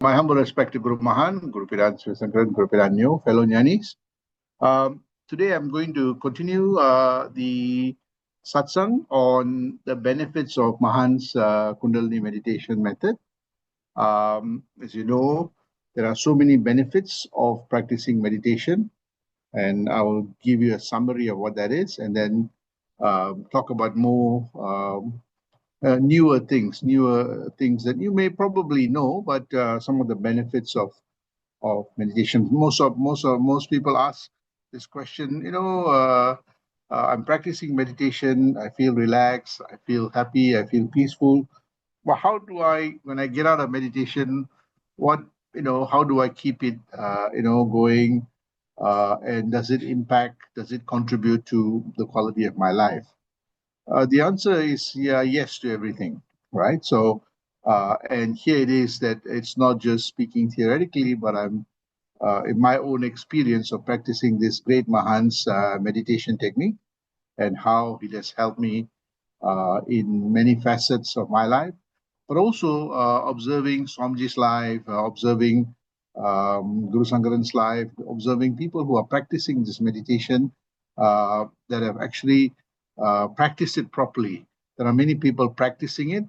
My humble respect to Guru Mahan, Guru Piran Srisankaran, Guru Piran Nyo, fellow Jnanis. Today I'm going to continue the satsang on the benefits of Mahan's Kundalini meditation method. As you know, there are so many benefits of practicing meditation, and I will give you a summary of what that is, and then talk about more newer things that you may probably know, but some of the benefits of meditation. Most people ask this question. I'm practicing meditation. I feel relaxed. I feel happy. I feel peaceful. But how do I, when I get out of meditation, what how do I keep it going? And does it impact? Does it contribute to the quality of my life? The answer is yes to everything, right? So, and here it is that it's not just speaking theoretically, but I'm in my own experience of practicing this great Mahan's meditation technique and how it has helped me in many facets of my life, but also observing Swamiji's life, observing Guru Sankaran's life, observing people who are practicing this meditation that have actually practiced it properly. There are many people practicing it,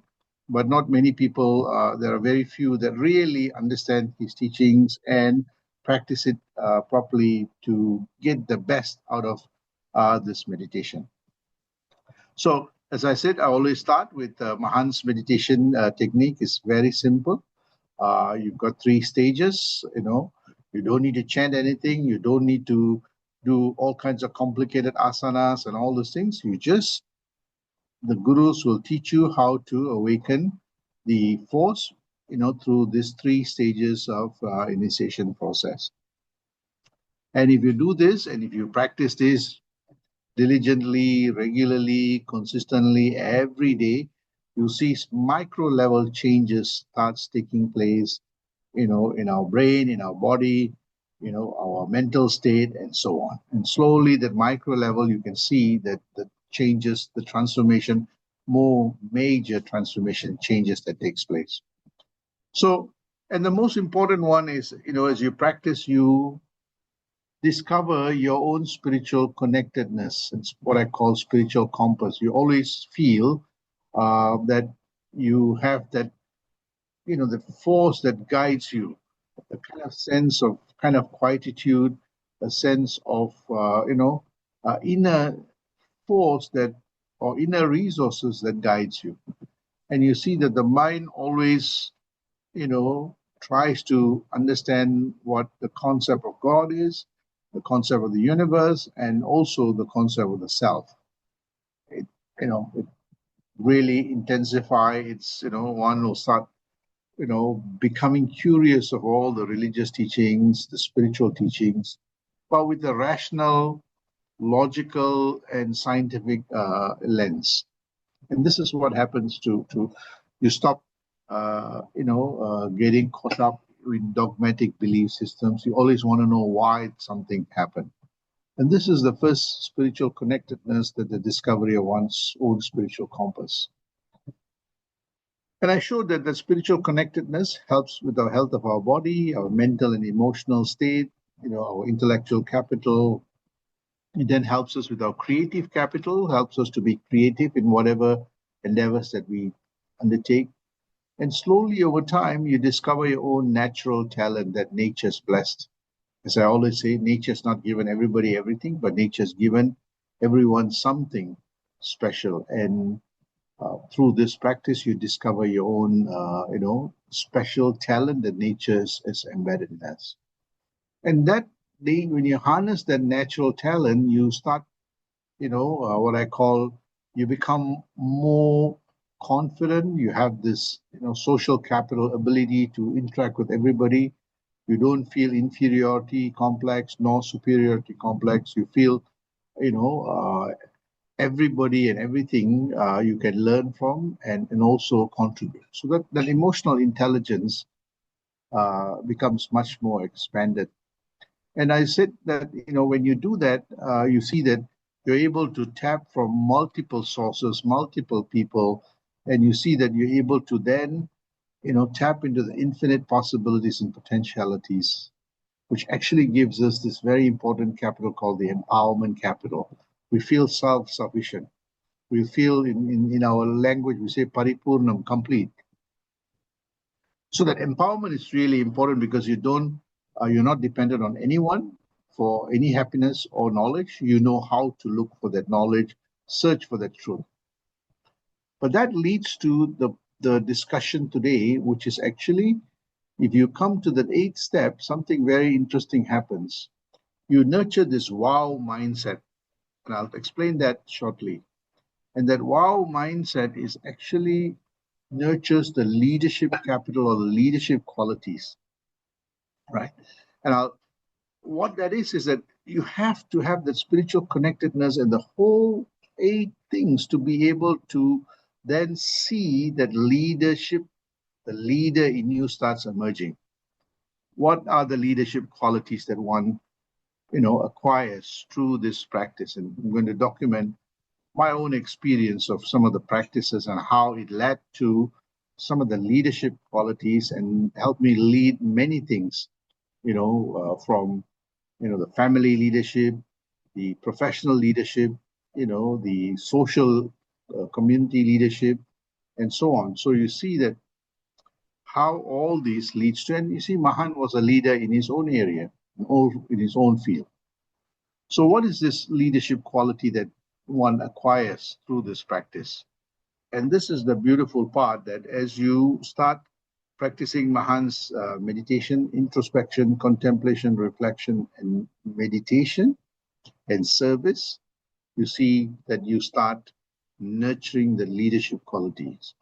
but not many people, there are very few that really understand his teachings and practice it properly to get the best out of this meditation. So, as I said, I always start with Mahan's meditation technique. It's very simple. You've got 3 stages. You don't need to chant anything. You don't need to do all kinds of complicated asanas and all those things. The gurus will teach you how to awaken the force, through these 3 stages of initiation process. And if you do this, and if you practice this diligently, regularly, consistently, every day, you see micro level changes starts taking place, in our brain, in our body, our mental state, and so on. And slowly, that micro level, you can see that the changes, the transformation, more major transformation changes that takes place. So, and the most important one is, as you practice, you discover your own spiritual connectedness. It's what I call spiritual compass. You always feel that you have that, the force that guides you, the kind of sense of quietude, a sense of, inner force or inner resources that guides you. And you see that the mind always, tries to understand what the concept of God is, the concept of the universe, and also the concept of the self. It really intensify. It's, one will start, becoming curious of all the religious teachings, the spiritual teachings, but with a rational, logical, and scientific lens. And this is what happens to you stop, getting caught up in dogmatic belief systems. You always want to know why something happened. And this is the first spiritual connectedness, that the discovery of one's own spiritual compass. And I showed that the spiritual connectedness helps with the health of our body, our mental and emotional state, our intellectual capital. It then helps us with our creative capital, helps us to be creative in whatever endeavors that we undertake. And slowly over time, you discover your own natural talent that nature's blessed. As I always say, nature's not given everybody everything, but nature's given everyone something special. And through this practice, you discover your own, special talent that nature is embedded in us. And that day, when you harness that natural talent, you start, what I call, you become more confident. You have this, social capital, ability to interact with everybody. You don't feel inferiority complex nor superiority complex. You feel, everybody and everything you can learn from and also contribute. So that emotional intelligence becomes much more expanded. And I said that, when you do that, you see that you're able to tap from multiple sources, multiple people, and you see that you're able to then tap into the infinite possibilities and potentialities, which actually gives us this very important capital called the empowerment capital. We feel self-sufficient. We feel, in our language, we say paripurnam, complete. So that empowerment is really important because you're not dependent on anyone for any happiness or knowledge. You know how to look for that knowledge, search for that truth. But that leads to the discussion today, which is actually, if you come to the 8th step, something very interesting happens. You nurture this wow mindset, and I'll explain that shortly. And that wow mindset is actually nurtures the leadership capital or the leadership qualities, right? And what that is that you have to have that spiritual connectedness and the whole 8 things to be able to then see that leadership, the leader in you starts emerging. What are the leadership qualities that one, acquires through this practice? And I'm going to document my own experience of some of the practices and how it led to some of the leadership qualities and helped me lead many things, from, the family leadership, the professional leadership, the social community leadership, and so on. So you see that how all these leads to, and you see, Mahan was a leader in his own area, in his own field. So what is this leadership quality that one acquires through this practice? And this is the beautiful part, that as you start practicing Mahan's meditation, introspection, contemplation, reflection, and meditation and service, you see that you start nurturing the leadership qualities.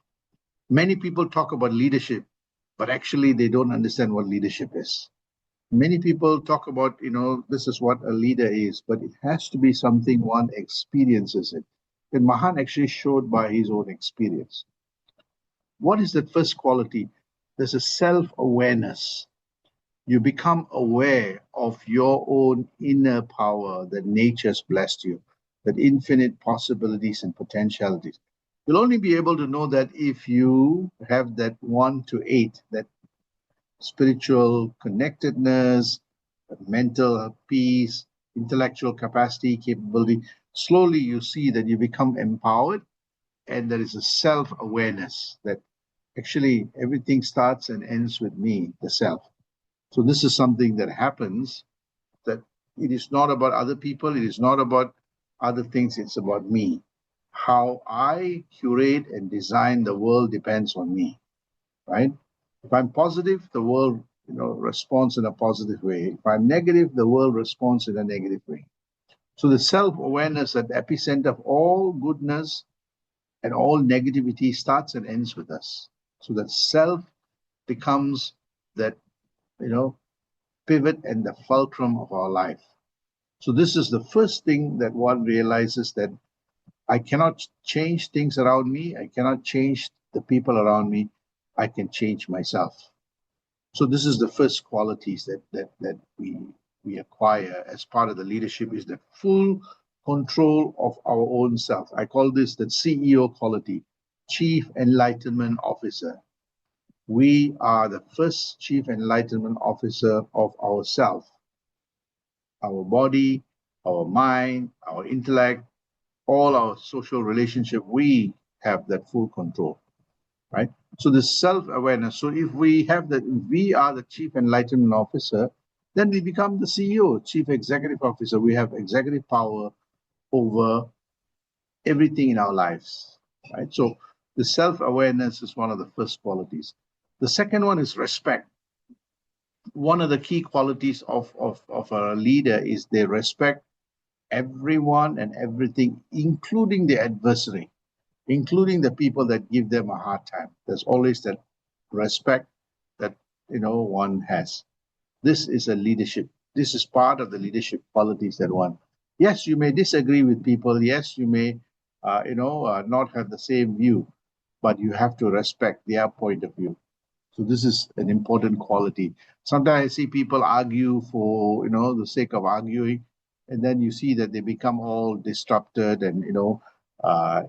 Many people talk about leadership, but actually they don't understand what leadership is. Many people talk about, this is what a leader is, but it has to be something one experiences it. And Mahan actually showed by his own experience. What is that first quality? There's a self-awareness. You become aware of your own inner power that nature's blessed you, that infinite possibilities and potentialities. You'll only be able to know that if you have that 1 to 8, that spiritual connectedness, mental peace, intellectual capacity, capability. Slowly you see that you become empowered, and there is a self-awareness that actually everything starts and ends with me, the self. So this is something that happens, that it is not about other people, it is not about other things, it's about me. How I curate and design the world depends on me, right? If I'm positive, the world, responds in a positive way. If I'm negative, the world responds in a negative way. So the self-awareness at the epicenter of all goodness and all negativity starts and ends with us. So that self becomes that, pivot and the fulcrum of our life. So this is the first thing that one realizes, that I cannot change things around me. I cannot change the people around me. I can change myself. So this is the first qualities that we acquire as part of the leadership, is the full control of our own self. I call this the CEO quality, Chief Enlightenment Officer. We are the first Chief Enlightenment Officer of ourself, our body, our mind, our intellect, all our social relationship. We have that full control, right? So the self-awareness. So if we have that, if we are the Chief Enlightenment Officer, then we become the CEO, Chief Executive Officer. We have executive power over everything in our lives, right? So the self-awareness is one of the first qualities. The second one is respect. One of the key qualities of a leader is they respect everyone and everything, including the adversary, including the people that give them a hard time. There's always that respect that, one has. This is a leadership. This is part of the leadership qualities that one. Yes, you may disagree with people. Yes, you may, not have the same view, but you have to respect their point of view. So this is an important quality. Sometimes I see people argue for, the sake of arguing, and then you see that they become all disrupted and,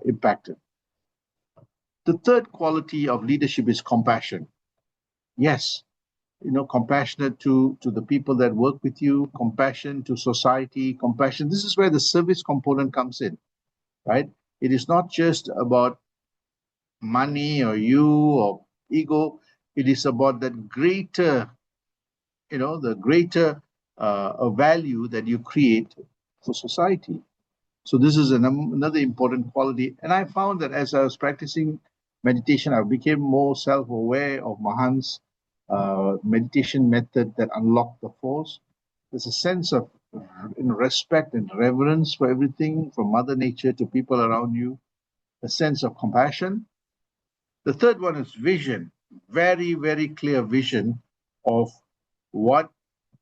impacted. The third quality of leadership is compassion. Yes, compassionate to the people that work with you, compassion to society, compassion. This is where the service component comes in, right? It is not just about money or you or ego. It is about that greater, the greater value that you create for society. So this is another important quality. And I found that as I was practicing meditation, I became more self-aware of Mahan's meditation method that unlocked the force. There's a sense of respect and reverence for everything, from Mother Nature to people around you, a sense of compassion. The third one is vision, very, very clear vision of what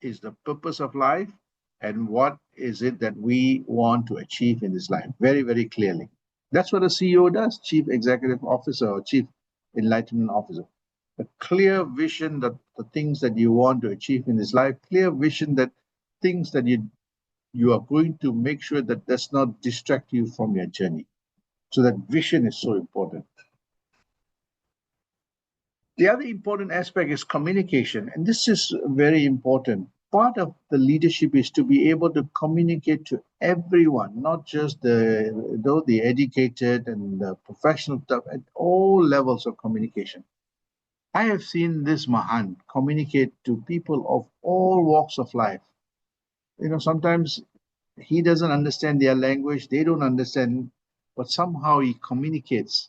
is the purpose of life and what is it that we want to achieve in this life, very, very clearly. That's what a CEO does, Chief Executive Officer or Chief Enlightenment Officer. A clear vision that the things that you want to achieve in this life, clear vision that things that you are going to make sure that does not distract you from your journey. So that vision is so important. The other important aspect is communication, and this is very important. Part of the leadership is to be able to communicate to everyone, not just the educated and the professional stuff, at all levels of communication. I have seen this Mahan communicate to people of all walks of life. Sometimes he doesn't understand their language, they don't understand, but somehow he communicates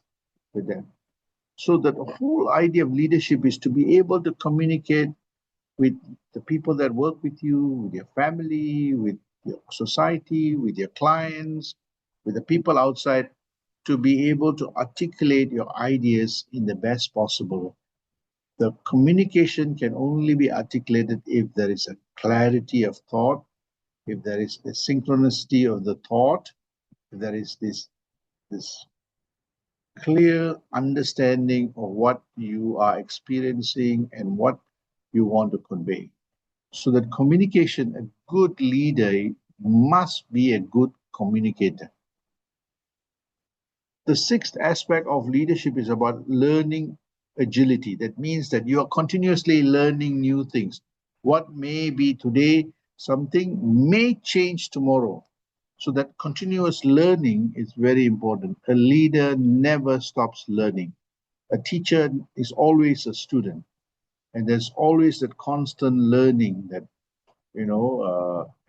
with them. So that the whole idea of leadership is to be able to communicate with the people that work with you, with your family, with your society, with your clients, with the people outside, to be able to articulate your ideas in the best possible way. The communication can only be articulated if there is a clarity of thought, if there is a synchronicity of the thought, if there is this clear understanding of what you are experiencing and what you want to convey. So that communication, a good leader must be a good communicator. The sixth aspect of leadership is about learning agility. That means that you are continuously learning new things. What may be today, something may change tomorrow. So that continuous learning is very important. A leader never stops learning. A teacher is always a student, and there's always that constant learning that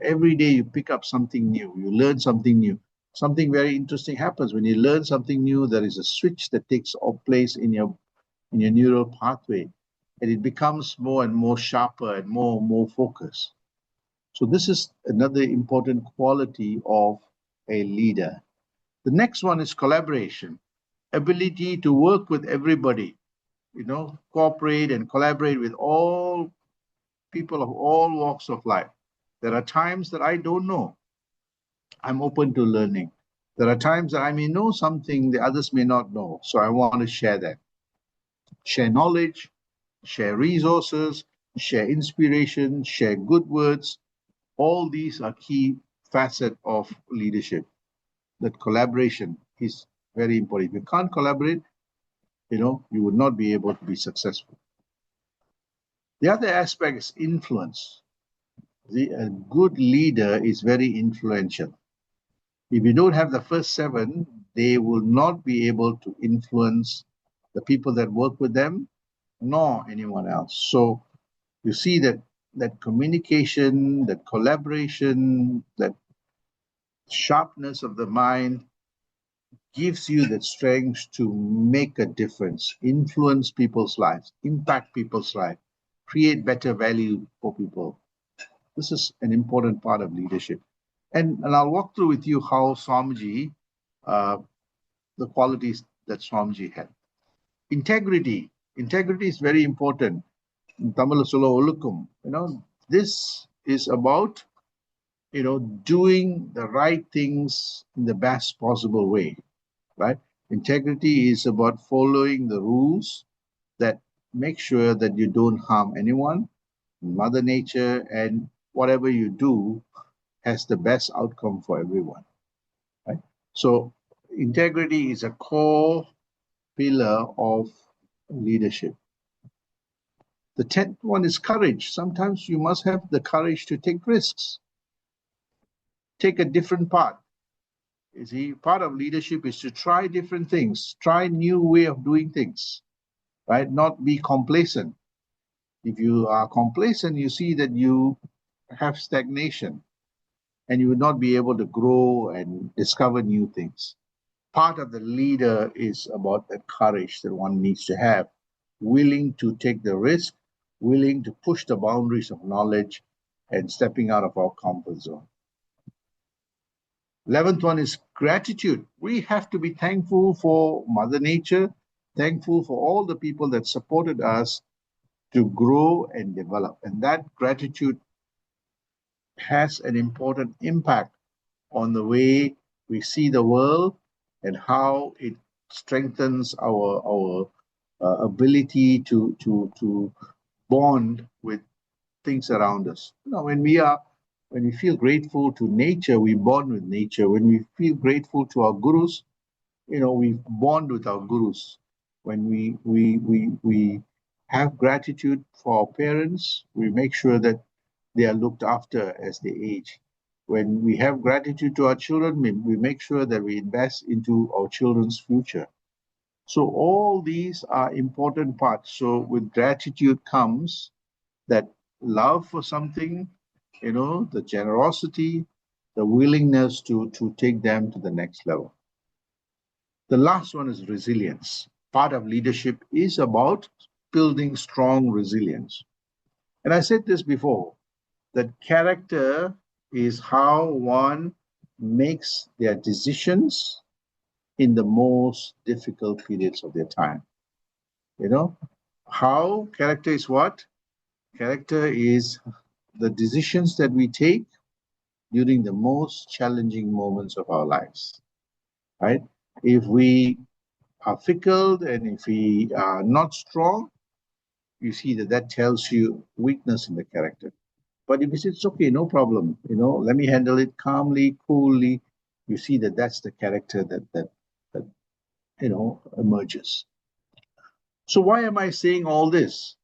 every day you pick up something new, you learn something new. Something very interesting happens when you learn something new. There is a switch that takes place in your neural pathway, and it becomes more and more sharper and more focused. So this is another important quality of a leader. The next one is collaboration, ability to work with everybody, cooperate and collaborate with all people of all walks of life. There are times that I don't know. I'm open to learning. There are times that I may know something the others may not know. So I want to share that. Share knowledge, share resources, share inspiration, share good words. All these are key facets of leadership. That collaboration is very important. If you can't collaborate, you would not be able to be successful. The other aspect is influence. A good leader is very influential. If you don't have the first seven, they will not be able to influence the people that work with them, nor anyone else. So you see that communication, that collaboration, that sharpness of the mind gives you the strength to make a difference, influence people's lives, impact people's lives, create better value for people. This is an important part of leadership. And I'll walk through with you how Swamiji, the qualities that Swamiji had. Integrity. Integrity is very important. In Tamil சொல்ல ஒழுக்கம். This is about, doing the right things in the best possible way, right? Integrity is about following the rules that make sure that you don't harm anyone, Mother Nature, and whatever you do has the best outcome for everyone, right? So integrity is a core pillar of leadership. The 10th one is courage. Sometimes you must have the courage to take risks, take a different path. You see, part of leadership is to try different things, try new way of doing things, right? Not be complacent. If you are complacent, you see that you have stagnation and you will not be able to grow and discover new things. Part of the leader is about the courage that one needs to have, willing to take the risk, willing to push the boundaries of knowledge and stepping out of our comfort zone. 11th one is gratitude. We have to be thankful for Mother Nature, thankful for all the people that supported us to grow and develop. And that gratitude has an important impact on the way we see the world and how it strengthens our ability to bond with things around us. You know, when we feel grateful to nature, we bond with nature. When we feel grateful to our gurus, you know, we bond with our gurus. When we have gratitude for our parents, we make sure that they are looked after as they age. When we have gratitude to our children, we make sure that we invest into our children's future. So all these are important parts. So with gratitude comes that love for something, you know, the generosity, the willingness to take them to the next level. The last one is resilience. Part of leadership is about building strong resilience. And I said this before, that character is how one makes their decisions in the most difficult periods of their time. You know, how character is what? Character is the decisions that we take during the most challenging moments of our lives, right? If we are fickle and if we are not strong, you see that tells you weakness in the character. But if it's okay, no problem, you know, let me handle it calmly, coolly, you see that's the character that you know emerges. So why am I saying all this?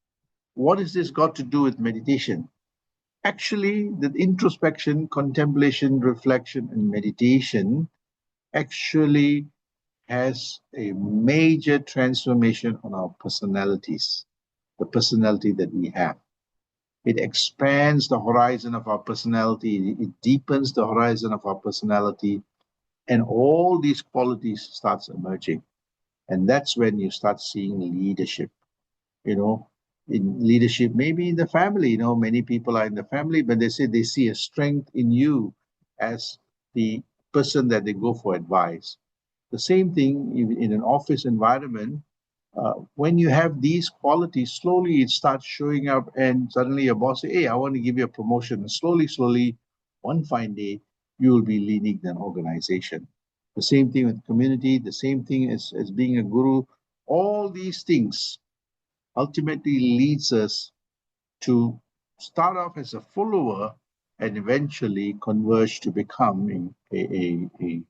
What has this got to do with meditation? Actually, the introspection, contemplation, reflection, and meditation actually has a major transformation on our personalities, the personality that we have. It expands the horizon of our personality, it deepens the horizon of our personality, and all these qualities starts emerging. And that's when you start seeing leadership, you know, in leadership, maybe in the family, you know, many people are in the family, but they say they see a strength in you as the person that they go for advice. The same thing in an office environment. When you have these qualities, slowly it starts showing up, and suddenly your boss say, "Hey, I want to give you a promotion." And slowly, one fine day, you will be leading an organization. The same thing with community, the same thing as being a guru. All these things ultimately leads us to start off as a follower and eventually converge to become a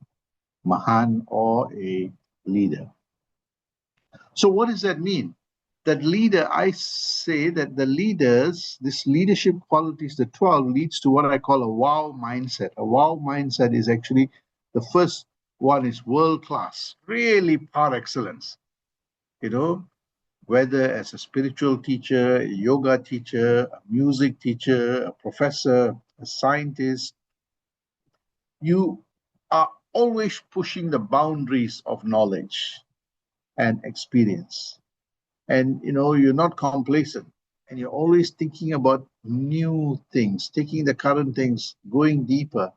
Mahan or a leader. So what does that mean? That leader, I say that the leaders, this leadership qualities, the 12, leads to what I call a wow mindset. A wow mindset is actually the first one is world class, really par excellence. You know, whether as a spiritual teacher, a yoga teacher, a music teacher, a professor, a scientist, you are always pushing the boundaries of knowledge and experience. And you know, you're not complacent and you're always thinking about new things, taking the current things, going deeper.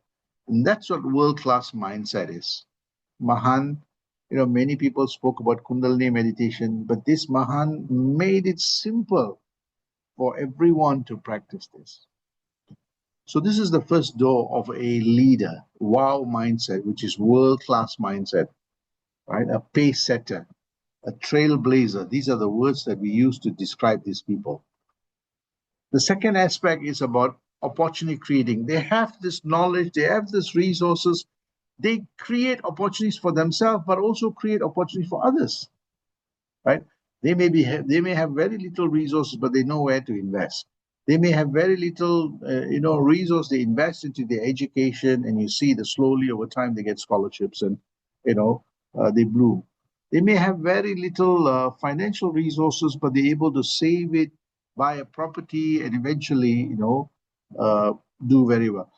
And that's what world-class mindset is. Mahan, you know, many people spoke about Kundalini meditation, but this Mahan made it simple for everyone to practice this. So this is the first door of a leader, wow mindset, which is world-class mindset, right? A pace setter, a trailblazer. These are the words that we use to describe these people. The second aspect is about opportunity creating. They have this knowledge, they have these resources, they create opportunities for themselves, but also create opportunities for others, right? They may have very little resources, but they know where to invest. They may have very little, resource. They invest into their education, and you see that slowly over time they get scholarships, and they bloom. They may have very little financial resources, but they're able to save it, buy a property, and eventually, uh, do very well.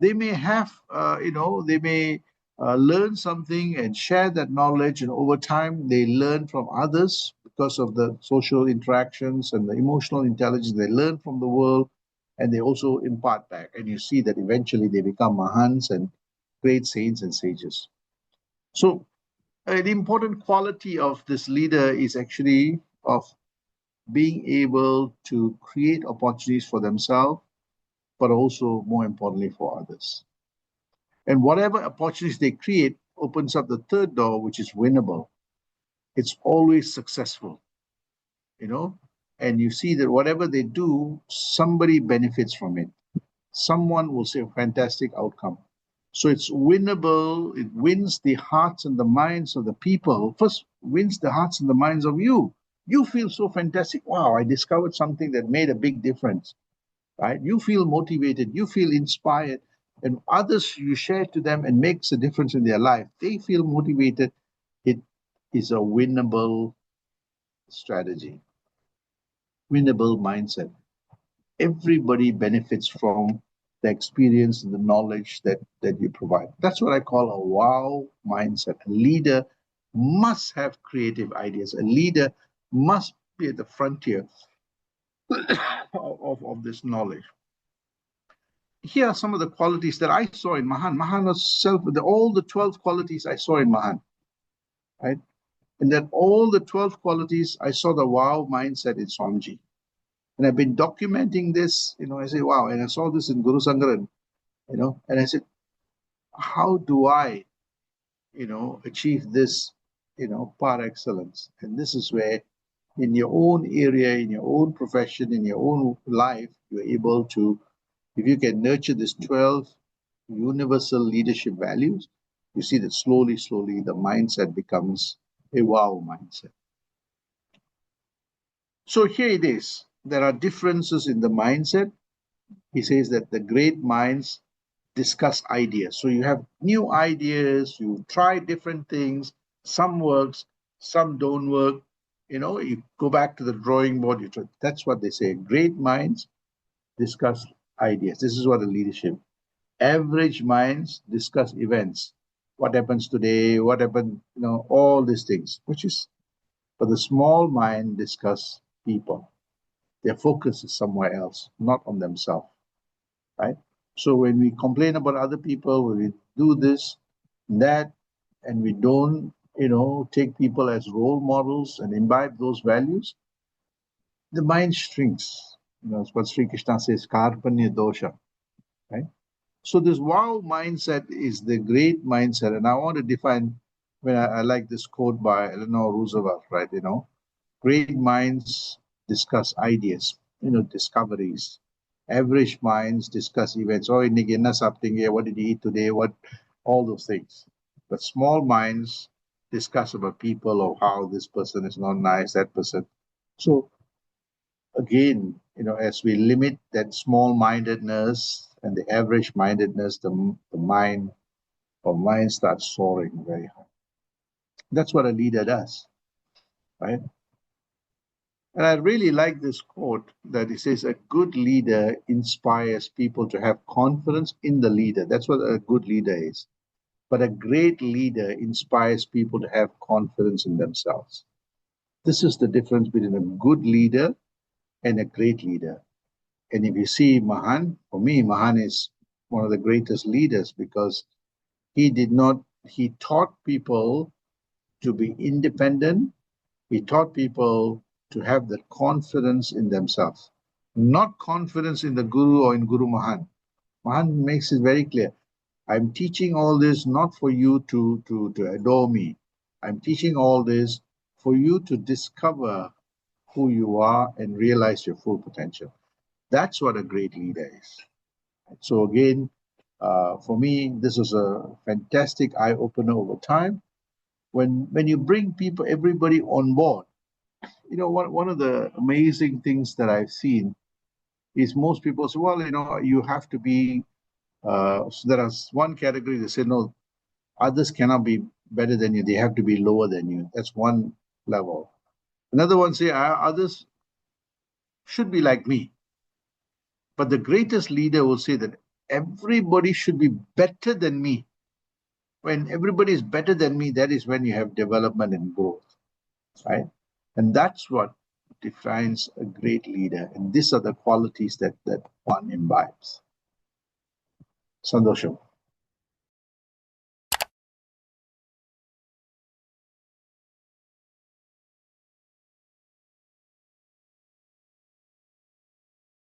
They may have, they may learn something and share that knowledge, and over time they learn from others because of the social interactions and the emotional intelligence they learn from the world, and they also impart back. And you see that eventually they become Mahans and great saints and sages. So, an important quality of this leader is actually of being able to create opportunities for themselves, but also more importantly for others. And whatever opportunities they create opens up the third door, which is winnable. It's always successful, you know, and you see that whatever they do, somebody benefits from it. Someone will see a fantastic outcome. So it's winnable. It wins the hearts and the minds of the people. First, wins the hearts and the minds of you. You feel so fantastic. Wow, I discovered something that made a big difference, right? You feel motivated. You feel inspired. And others, you share to them and makes a difference in their life. They feel motivated. It is a winnable strategy, winnable mindset. Everybody benefits from the experience and the knowledge that you provide. That's what I call a wow mindset. A leader must have creative ideas. A leader must be at the frontier of this knowledge. Here are some of the qualities that I saw in Mahan. Mahan was all the 12 qualities I saw in Mahan, right? And then all the 12 qualities, I saw the wow mindset in Swamiji. And I've been documenting this, I say, wow, and I saw this in Guru Sangaran, and I said, how do I, achieve this, par excellence? And this is where in your own area, in your own profession, in your own life, you're able to, if you can nurture these 12 universal leadership values, you see that slowly, slowly the mindset becomes a wow mindset. So here it is. There are differences in the mindset. He says that the great minds discuss ideas. So you have new ideas, you try different things, some works, some don't work. You go back to the drawing board, you try. That's what they say. Great minds discuss ideas. This is what the leadership. Average minds discuss events. What happens today, what happened, all these things, but the small mind discuss people. Their focus is somewhere else, not on themselves, right? So when we complain about other people, when we do this, that, and we don't, take people as role models and imbibe those values, the mind shrinks. It's what Sri Krishna says, karpanya dosha, right? So this wow mindset is the great mindset. And I want to define, I like this quote by Eleanor Roosevelt, right? Great minds discuss ideas, discoveries. Average minds discuss events. Oh, இன்னைக்கு என்ன சாப்பிட்டீங்க? What did you eat today? All those things. But small minds discuss about people or how this person is not nice, that person. So again, as we limit that small-mindedness and the average-mindedness, the mind starts soaring very high. That's what a leader does, right? And I really like this quote that it says, a good leader inspires people to have confidence in the leader. That's what a good leader is. But a great leader inspires people to have confidence in themselves. This is the difference between a good leader and a great leader. And if you see Mahan, for me, Mahan is one of the greatest leaders because he taught people to be independent. He taught people to have that confidence in themselves, not confidence in the Guru or in Guru Mahan. Mahan makes it very clear. I'm teaching all this not for you to adore me. I'm teaching all this for you to discover who you are and realize your full potential. That's what a great leader is. So again, for me, this was a fantastic eye-opener over time. When you bring people, everybody on board, one of the amazing things that I've seen is most people say, well, you have to be, so there is one category, they say, no, others cannot be better than you. They have to be lower than you. That's one level. Another one say, others should be like me. But the greatest leader will say that everybody should be better than me. When everybody is better than me, that is when you have development and growth, right? And that's what defines a great leader. And these are the qualities that one imbibes. Sandosham.